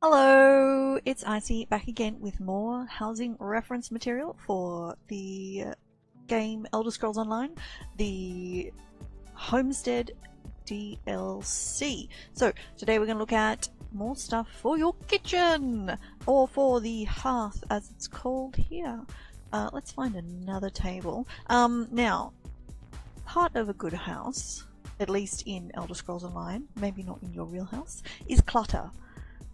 Hello, it's Icy back again with more housing reference material for the game Elder Scrolls Online, the Homestead DLC. So today we're going to look at more stuff for your kitchen, or for the hearth as it's called here. Let's find another table. Now, part of a good house, at least in Elder Scrolls Online, maybe not in your real house, is clutter.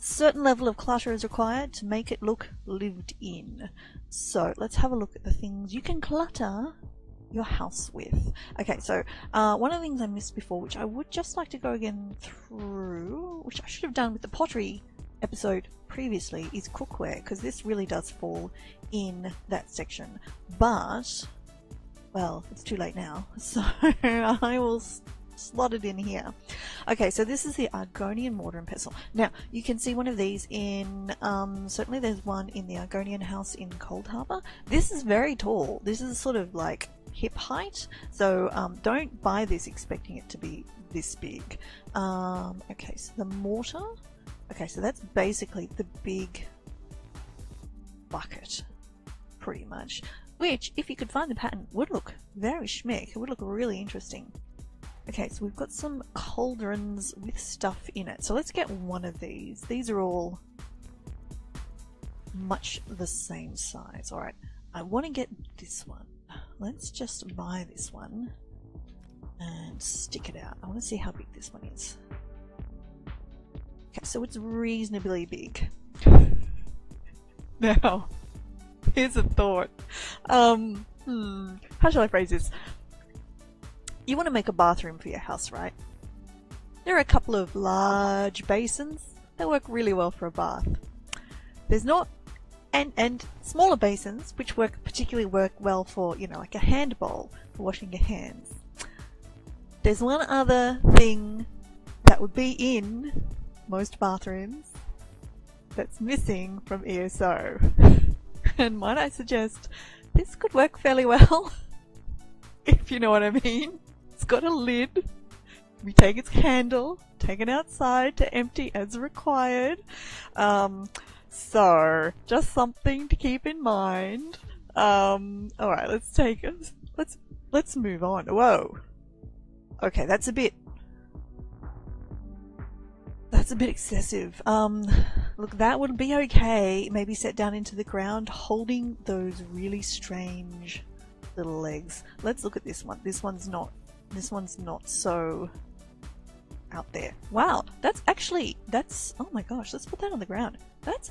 Certain level of clutter is required to make it look lived in. So let's have a look at the things you can clutter your house with. Okay, so one of the things I missed before, which I would just like to go again through, which I should have done with the pottery episode previously, is cookware, because this really does fall in that section. But, well, it's too late now, so I will slot it in here. Okay, so this is the Argonian mortar and pestle. Now, you can see one of these in, certainly there's one in the Argonian house in Cold Harbour. This is very tall. This is sort of like hip height, so don't buy this expecting it to be this big. Okay, so the mortar, okay, so that's basically the big bucket, pretty much, which, if you could find the pattern, would look very schmick. It would look really interesting. Okay, so we've got some cauldrons with stuff in it. So let's get one of these. These are all much the same size. Alright, I want to get this one. Let's just buy this one and stick it out. I want to see how big this one is. Okay, so it's reasonably big. Now, here's a thought. How shall I phrase this? You want to make a bathroom for your house, right? There are a couple of large basins that work really well for a bath. There's not, and smaller basins which particularly work well for, you know, like a hand bowl for washing your hands. There's one other thing that would be in most bathrooms that's missing from ESO. And might I suggest this could work fairly well, if you know what I mean. It's got a lid. We take its handle, take it outside to empty as required. So just something to keep in mind. Alright, let's move on. Whoa. Okay, that's a bit excessive. Look, that would be okay. Maybe set down into the ground, holding those really strange little legs. Let's look at this one. This one's not so out there. Wow, that's oh my gosh, let's put that on the ground. That's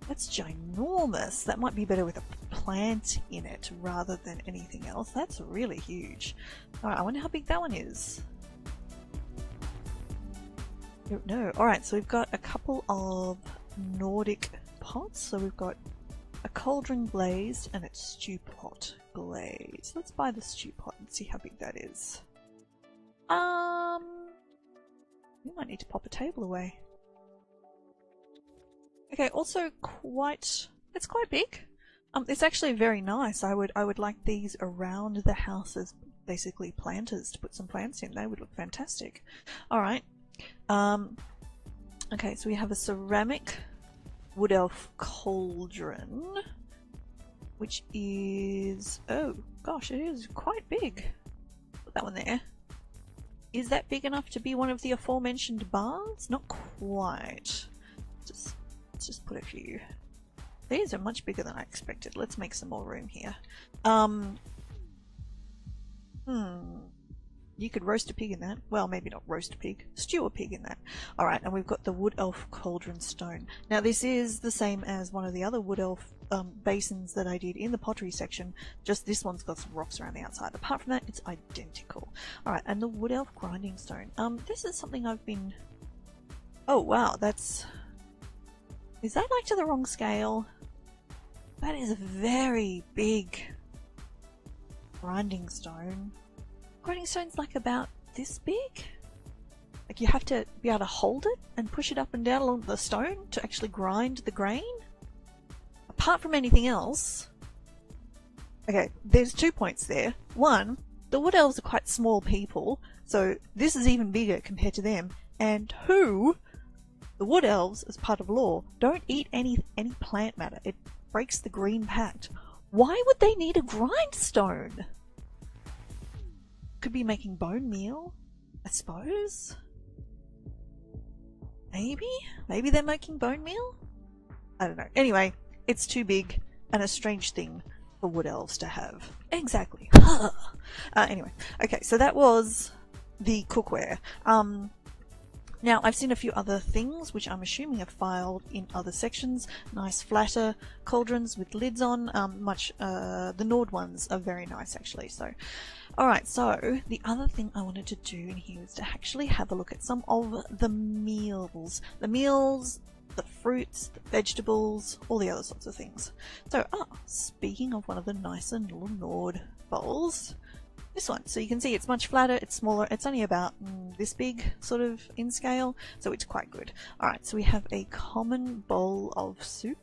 ginormous. That might be better with a plant in it rather than anything else. That's really huge. Alright, I wonder how big that one is. Don't know. Alright, so we've got a couple of Nordic pots. So we've got a cauldron glazed and a stew pot glazed. Let's buy the stew pot and see how big that is. We might need to pop a table away. Okay, also it's quite big. It's actually very nice. I would like these around the house as basically planters, to put some plants in. They would look fantastic. Alright. Okay, so we have a ceramic wood elf cauldron, which is, oh gosh, it is quite big. Put that one there. Is that big enough to be one of the aforementioned baths? Not quite. Let's just put a few. These are much bigger than I expected. Let's make some more room here. You could roast a pig in that. Well, maybe not roast a pig. Stew a pig in that. Alright, and we've got the wood elf cauldron stone. Now this is the same as one of the other wood elf basins that I did in the pottery section. Just this one's got some rocks around the outside. Apart from that, it's identical. Alright, and the wood elf grinding stone. This is something I've been... Oh wow, is that like to the wrong scale? That is a very big grinding stone. Grinding stone's like about this big. Like you have to be able to hold it and push it up and down along the stone to actually grind the grain. Apart from anything else, okay, there's 2 points there. One, the wood elves are quite small people, so this is even bigger compared to them. And two, The Wood Elves, as part of law, don't eat any plant matter. It breaks the Green Pact. Why would they need a grindstone? Could be making bone meal, I suppose. Maybe? Maybe they're making bone meal? I don't know. Anyway, it's too big and a strange thing for Wood Elves to have. Exactly. Anyway, okay, so that was the cookware. Now, I've seen a few other things, which I'm assuming are filed in other sections. Nice flatter cauldrons with lids on. The Nord ones are very nice, actually. So, alright, so the other thing I wanted to do in here is to actually have a look at some of the meals. The meals, the fruits, the vegetables, all the other sorts of things. So, speaking of one of the nicer little Nord bowls, this one. So you can see it's much flatter, it's smaller, it's only about this big sort of in scale, so it's quite good. Alright, so we have a common bowl of stew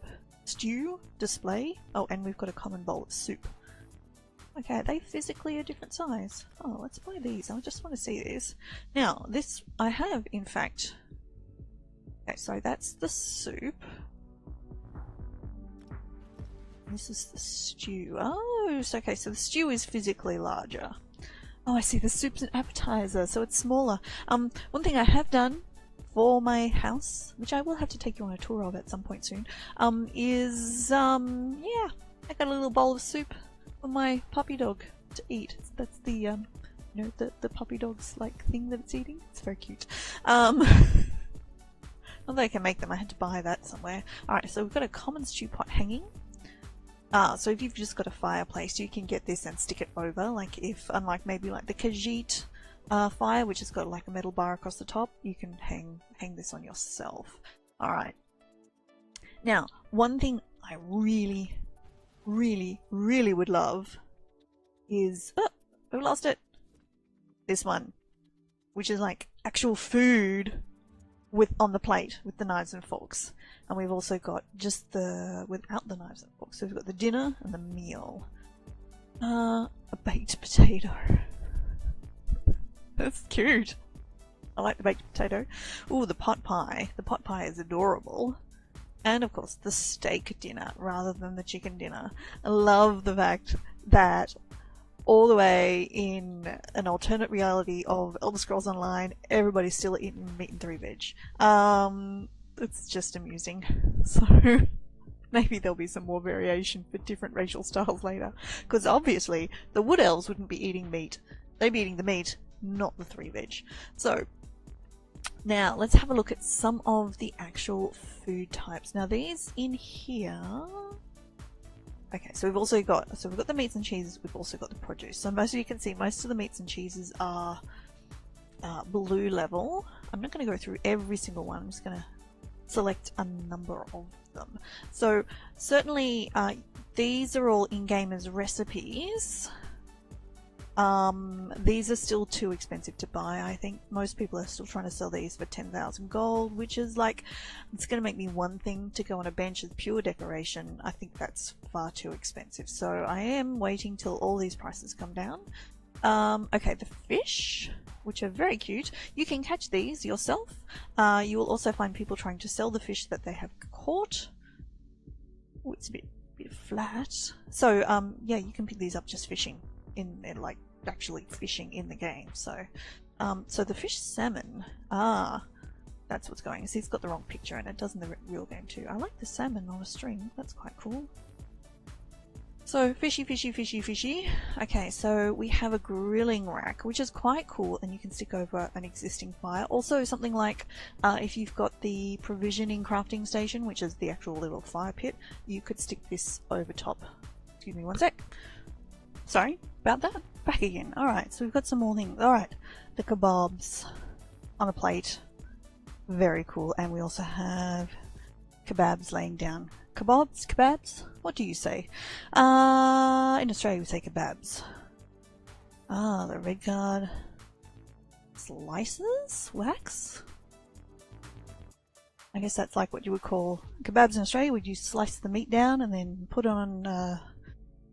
display. Oh, and we've got a common bowl of soup. Okay, are they physically a different size? Oh, let's buy these. I just want to see this. Now, this I have, in fact. Okay, so that's the soup. This is the stew. Oh, okay, so the stew is physically larger. Oh, I see, the soup's an appetizer, so it's smaller. One thing I have done for my house, which I will have to take you on a tour of at some point soon, is, yeah, I got a little bowl of soup for my puppy dog to eat. That's the, you know, the puppy dog's, like, thing that it's eating. It's very cute. Although I can make them, I had to buy that somewhere. Alright, so we've got a common stew pot hanging. So if you've just got a fireplace, you can get this and stick it over, like if, unlike maybe like the Khajiit fire, which has got like a metal bar across the top, you can hang this on yourself. Alright. Now, one thing I really, really, really would love is, oh, we lost it! This one, which is like actual food on the plate with the knives and forks. And we've also got just without the knives and forks. So we've got the dinner and the meal. A baked potato. That's cute. I like the baked potato. Ooh, the pot pie. The pot pie is adorable. And of course, the steak dinner rather than the chicken dinner. I love the fact that all the way in an alternate reality of Elder Scrolls Online, everybody's still eating meat and 3 veg. It's just amusing. So maybe there'll be some more variation for different racial styles later. Because obviously, the Wood Elves wouldn't be eating meat. They'd be eating the meat, not the 3 veg. So, now let's have a look at some of the actual food types. Now these in here... Okay, so we've also got, we've got the meats and cheeses, we've also got the produce. So most of you can see, most of the meats and cheeses are blue level. I'm not going to go through every single one, I'm just going to select a number of them. So certainly these are all in-game as recipes. These are still too expensive to buy. I think most people are still trying to sell these for 10,000 gold, which is like, it's going to make me one thing to go on a bench as pure decoration. I think that's far too expensive. So I am waiting till all these prices come down. Okay, the fish, which are very cute. You can catch these yourself. You will also find people trying to sell the fish that they have caught. Oh, it's a bit flat. So, yeah, you can pick these up just fishing. Like actually fishing in the game. So so the fish salmon, that's what's going. See, it's got the wrong picture and it does in the real game too. I like the salmon on a string, that's quite cool. So fishy, fishy, fishy, fishy. Okay, so we have a grilling rack, which is quite cool, and you can stick over an existing fire. Also something like if you've got the provisioning crafting station, which is the actual little fire pit, you could stick this over top. Excuse me one sec. Sorry about that. Back again. Alright, so we've got some more things. Alright, the kebabs on a plate. Very cool. And we also have kebabs laying down. Kebabs? Kebabs? What do you say? In Australia we say kebabs. The red card. Slices? Wax? I guess that's like what you would call kebabs in Australia. Would you slice the meat down and then put on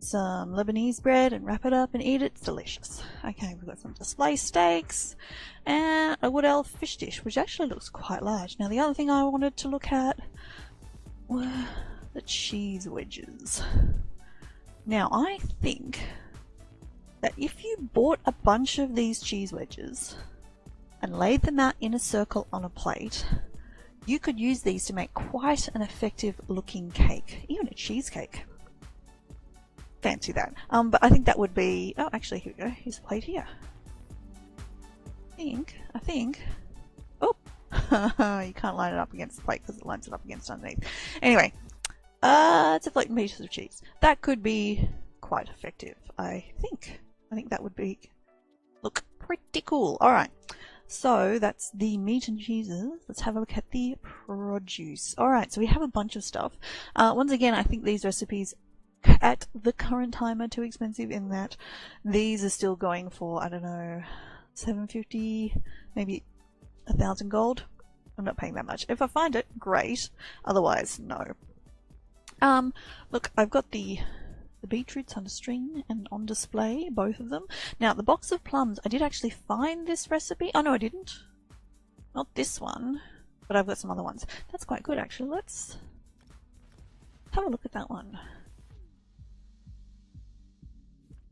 some Lebanese bread and wrap it up and eat it. It's delicious. Okay, we've got some display steaks and a wood elf fish dish, which actually looks quite large. Now, the other thing I wanted to look at were the cheese wedges. Now, I think that if you bought a bunch of these cheese wedges and laid them out in a circle on a plate, you could use these to make quite an effective looking cake, even a cheesecake. Fancy that. But I think that would be... Oh, actually, here we go. Here's a plate here. I think... Oh! You can't line it up against the plate because it lines it up against underneath. Anyway, it's a floating pieces of cheese. That could be quite effective, I think. I think that would be... look pretty cool. Alright, so that's the meat and cheeses. Let's have a look at the produce. Alright, so we have a bunch of stuff. Once again, I think these recipes at the current time are too expensive in that these are still going for, I don't know, $7.50, maybe 1,000 gold. I'm not paying that much. If I find it, great. Otherwise, no. Look, I've got the beetroots on a string and on display, both of them. Now, the box of plums, I did actually find this recipe. Oh, no, I didn't. Not this one, but I've got some other ones. That's quite good, actually. Let's have a look at that one.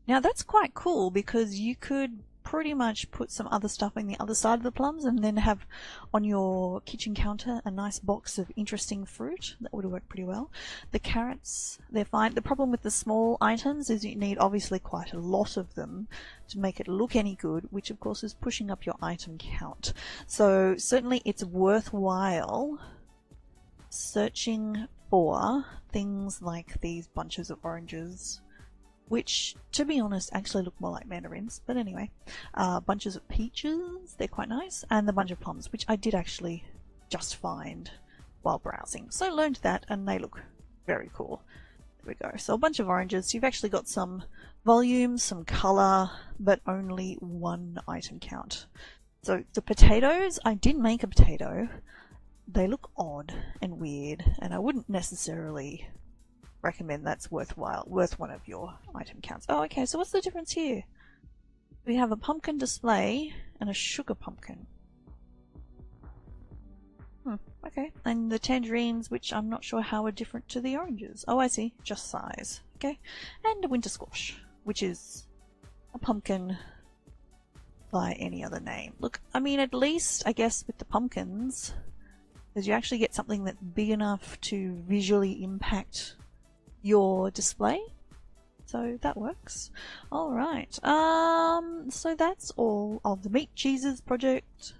Now that's quite cool because you could pretty much put some other stuff on the other side of the plums and then have on your kitchen counter a nice box of interesting fruit. That would work pretty well. The carrots, they're fine. The problem with the small items is you need obviously quite a lot of them to make it look any good, which of course is pushing up your item count. So certainly it's worthwhile searching for things like these bunches of oranges, which, to be honest, actually look more like mandarins, but anyway. Bunches of peaches, they're quite nice, and the bunch of plums, which I did actually just find while browsing. So I learned that, and they look very cool. There we go. So a bunch of oranges. You've actually got some volume, some colour, but only one item count. So the potatoes, I did make a potato. They look odd and weird, and I wouldn't necessarily recommend that's worth one of your item counts. Oh, okay, so what's the difference here? We have a pumpkin display and a sugar pumpkin. Okay, and the tangerines, which I'm not sure how are different to the oranges. Oh, I see, just size. Okay, and a winter squash, which is a pumpkin by any other name. Look, I mean, at least, I guess, with the pumpkins, is you actually get something that's big enough to visually impact your display, so that works. Alright, so that's all of the meat cheeses project.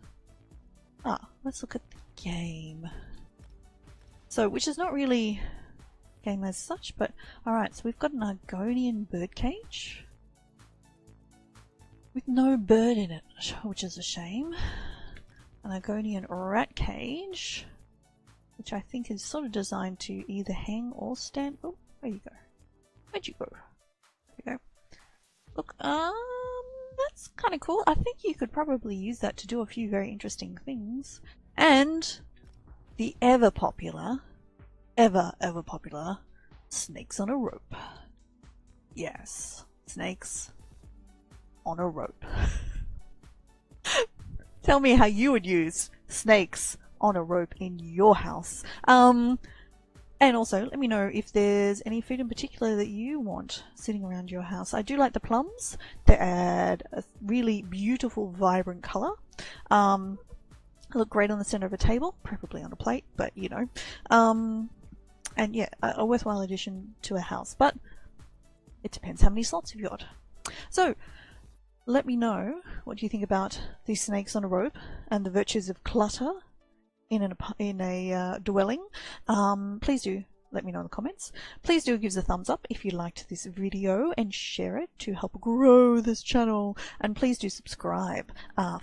Let's look at the game. So, which is not really a game as such, but alright, so we've got an Argonian birdcage with no bird in it, which is a shame. An Argonian rat cage, which I think is sort of designed to either hang or stand. Oh, there you go. Where'd you go? There you go. Look, that's kind of cool. I think you could probably use that to do a few very interesting things. And the ever popular snakes on a rope. Yes, snakes on a rope. Tell me how you would use snakes on a rope in your house. And also, let me know if there's any food in particular that you want sitting around your house. I do like the plums. They add a really beautiful, vibrant colour. Look great on the centre of a table, preferably on a plate, but you know. And yeah, a worthwhile addition to a house. But it depends how many slots you've got. So, let me know what you think about these snakes on a rope and the virtues of clutter in a dwelling. Please do let me know in the comments. Please do give us a thumbs up if you liked this video and share it to help grow this channel. And please do subscribe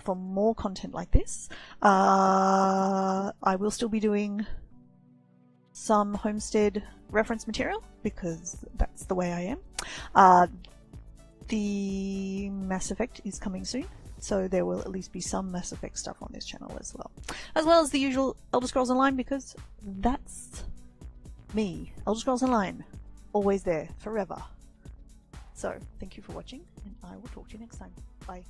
for more content like this. I will still be doing some Homestead reference material because that's the way I am. The Mass Effect is coming soon, so there will at least be some Mass Effect stuff on this channel as well as the usual Elder Scrolls Online, because that's me. Elder Scrolls Online, always there, forever. So, thank you for watching, and I will talk to you next time. Bye.